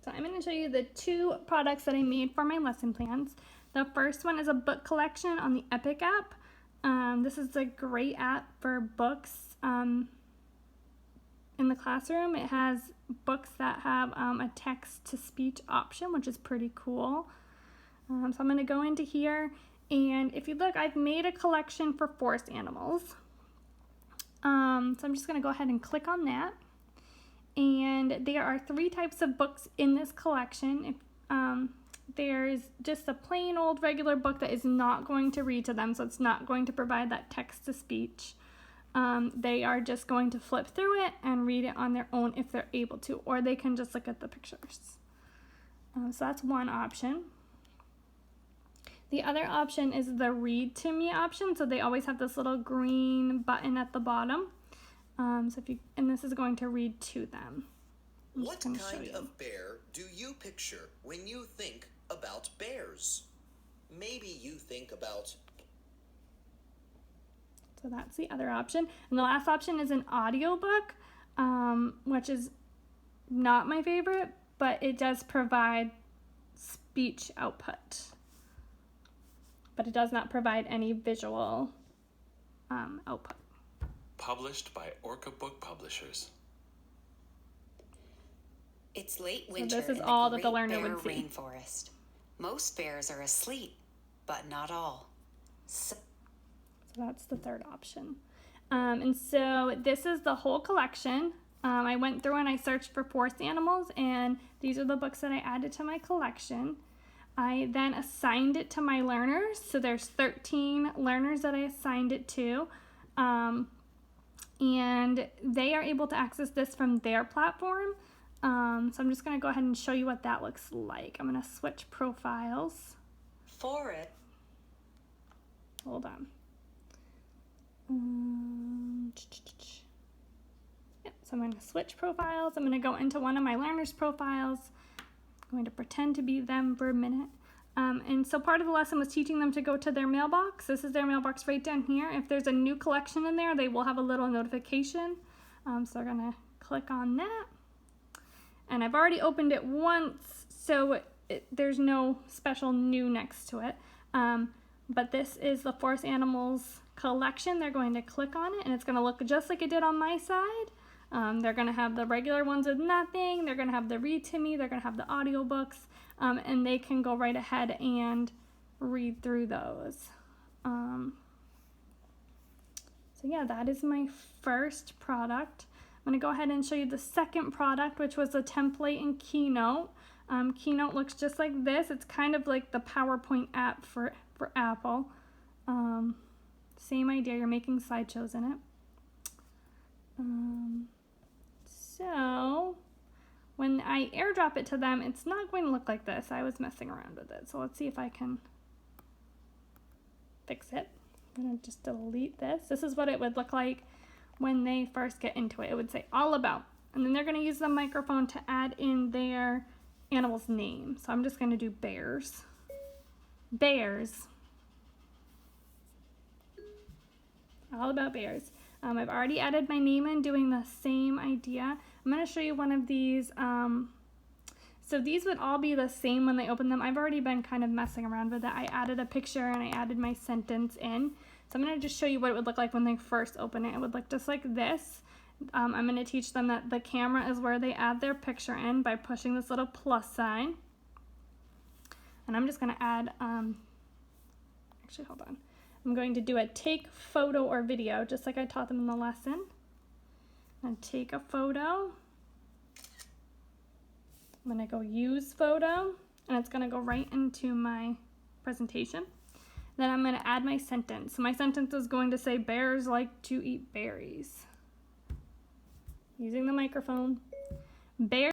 So I'm going to show you the two products that I made for my lesson plans. The first one is a book collection on the Epic app. This is a great app for books in the classroom. It has books that have a text-to-speech option, which is pretty cool. So I'm going to go into here, and if you look, I've made a collection for forest animals. So I'm just going to go ahead and click on that. And there are 3 types of books in this collection. There's just a plain old regular book that is not going to read to them, so it's not going to provide that text-to-speech. They are just going to flip through it and read it on their own if they're able to, or they can just look at the pictures. So that's one option. The other option is the read to me option, so they always have this little green button at the bottom. And this is going to read to them. What kind of bear do you picture when you think about bears? Maybe you think about... So that's the other option. And the last option is an audiobook, which is not my favorite, but it does provide speech output. But it does not provide any visual output. Published by Orca Book Publishers. It's late winter So this is in all the that the Great learner Bear would see. Rainforest. Most bears are asleep, but not all. So that's the third option. And so this is the whole collection. I went through and I searched for forest animals, and these are the books that I added to my collection. I then assigned it to my learners. So there's 13 learners that I assigned it to. And they are able to access this from their platform. So I'm just going to go ahead and show you what that looks like. I'm going to switch profiles. For it. Hold on. Yep, so I'm going to switch profiles. I'm going to go into one of my learners' profiles. I'm going to pretend to be them for a minute. And so part of the lesson was teaching them to go to their mailbox. This is their mailbox right down here. If there's a new collection in there, they will have a little notification. So they're going to click on that. And I've already opened it once, so there's no special new next to it. But this is the Forest Animals collection. They're going to click on it, and it's going to look just like it did on my side. They're going to have the regular ones with nothing. They're going to have the read to me. They're going to have the audiobooks. And they can go right ahead and read through those. So yeah, that is my first product. I'm going to go ahead and show you the second product, which was a template in Keynote. Keynote looks just like this. It's kind of like the PowerPoint app for Apple. Same idea, you're making slideshows in it. So when I airdrop it to them, it's not going to look like this. I was messing around with it. So let's see if I can fix it. I'm going to just delete this. This is what it would look like when they first get into it. It would say all about. And then they're going to use the microphone to add in their animal's name. So I'm just going to do bears. Bears. All about bears. I've already added my name in, doing the same idea. I'm going to show you one of these. So these would all be the same when they open them. I've already been kind of messing around with it. I added a picture and I added my sentence in. So I'm going to just show you what it would look like when they first open it. It would look just like this. I'm going to teach them that the camera is where they add their picture in by pushing this little plus sign. And I'm just going to add, actually hold on. I'm going to do a take photo or video, just like I taught them in the lesson. And take a photo. I'm going to go use photo, and it's going to go right into my presentation. Then I'm going to add my sentence. So my sentence is going to say, bears like to eat berries. Using the microphone. Bears